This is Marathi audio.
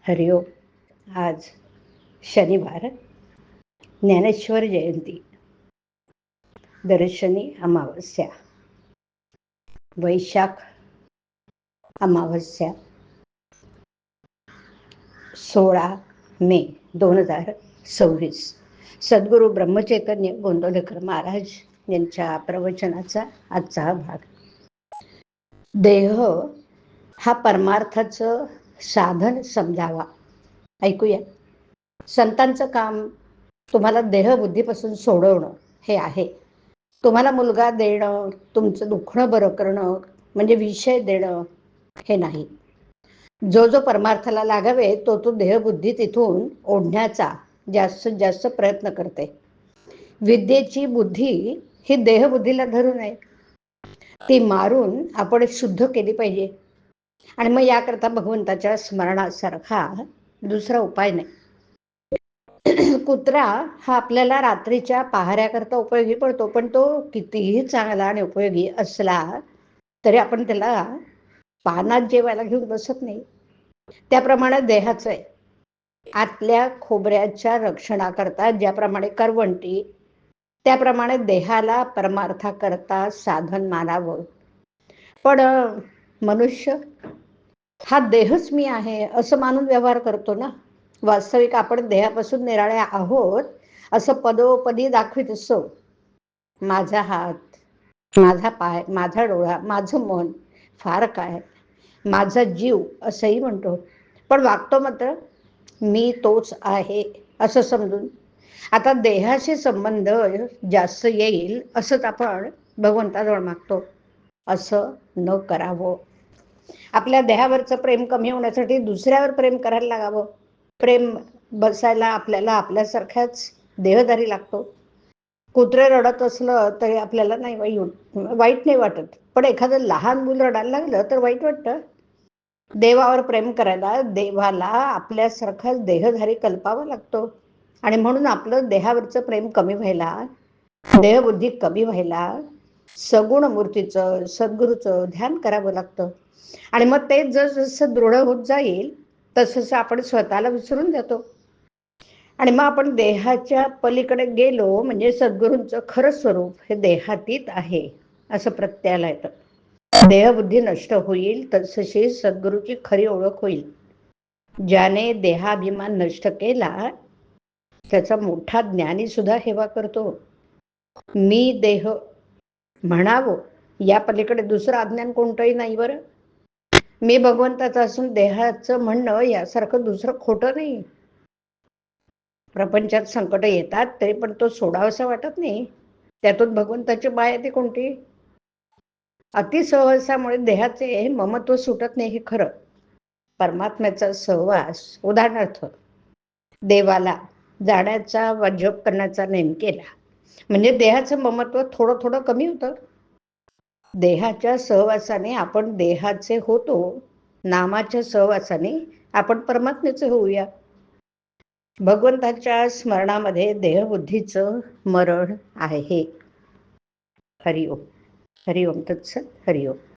हरिओम. आज शनिवार, ज्ञानेश्वर जयंती, दर्शनी अमावस्या, वैशाख अमावस्या, 16 मे 2026. सद्गुरू ब्रह्मचैतन्य गोंदवलेकर महाराज यांच्या प्रवचनाचा आजचा हा भाग. देह हा परमार्थाचं साधन समजावा. ऐकूया. संतांचं काम तुम्हाला देहबुद्धीपासून सोडवणं हे आहे. तुम्हाला मुलगा देणं, तुमचं दुखणं बरं करणं म्हणजे विषय देणं हे नाही. जो जो परमार्थाला लागावे तो तो देहबुद्धी तिथून ओढण्याचा जास्तीत जास्त प्रयत्न करते. विद्येची बुद्धी ही देहबुद्धीला धरू नये, ती मारून आपण शुद्ध केली पाहिजे. आणि मग याकरता भगवंताच्या स्मरणासारखा दुसरा उपाय नाही. कुत्रा हा आपल्याला रात्रीच्या पहाऱ्याकरता उपयोगी पडतो, पण तो कितीही चांगला आणि उपयोगी असला तरी आपण त्याला पानात जेवायला घेऊन बसत नाही. त्याप्रमाणे देहाचं आहे. आतल्या खोबऱ्याच्या रक्षणाकरता ज्याप्रमाणे करवंटी, त्याप्रमाणे देहाला परमार्थाकरता साधन मानावं. पण मनुष्य हा देहच मी आहे असं मानून व्यवहार करतो ना. वास्तविक आपण देहापासून निराळे आहोत असं पदोपदी दाखवित असतो. माझा हात, माझा पाय, माझा डोळा, माझं मन, फार काय, माझा जीव असंही म्हणतो. पण वागतो मात्र मी तोच आहे असं समजून. आता देहाशी संबंध जास्त येईल असंच आपण भगवंताजवळ मागतो. असं न करावं. आपल्या देहावरचं प्रेम कमी होण्यासाठी दुसऱ्यावर प्रेम करायला लागावं. प्रेम बसायला आपल्याला आपल्यासारख्याच देहधारी लागतो. कुत्रे रडत असलं तरी आपल्याला नाही वाईट नाही वाटत, पण एखादं लहान मूल रडायला लागलं तर वाईट वाटतं. देवावर प्रेम करायला देवाला आपल्यासारखाच देहधारी कल्पावा लागतो. आणि म्हणून आपलं देहावरचं प्रेम कमी व्हायला, देहबुद्धी कमी व्हायला सगुण मूर्तीचं, सद्गुरूचं ध्यान करावं लागतं. आणि मग ते जसं दृढ होत जाईल तसं आपण स्वतःला विसरून जातो. आणि मग आपण देहाच्या पलीकडे गेलो म्हणजे सद्गुरूंचं खरं स्वरूप हे देहातीत आहे असं प्रत्ययाला येतं. देहबुद्धी नष्ट होईल तसशी सद्गुरूची खरी ओळख होईल. ज्याने देहाभिमान नष्ट केला त्याचा मोठा ज्ञानी सुद्धा हेवा करतो. मी देह म्हणावं या पलीकडे दुसरं अज्ञान कोणतंही नाही. बरं, मी भगवंताचं असून देहाचं म्हणणं यासारखं दुसरं खोटं नाही. प्रपंचात संकट येतात तरी पण तो सोडावासा वाटत नाही. त्यातून भगवंताची माया येते कोणती. अतिसहवासामुळे देहाचे ममत्व सुटत नाही हे खरं. परमात्म्याचा सहवास, उदाहरणार्थ देवाला जाण्याचा वा जप करण्याचा नेम केला म्हणजे देहाचं ममत्व थोडं थोडं कमी होतं. देहाच्या सहवासाने आपण देहाचे होतो, नामाच्या सहवासाने आपण परमात्म्याचे होऊया. भगवंताच्या स्मरणामध्ये देहबुद्धीचं मरण आहे. हरिओम. हरिओम तत्सत. हरिओम.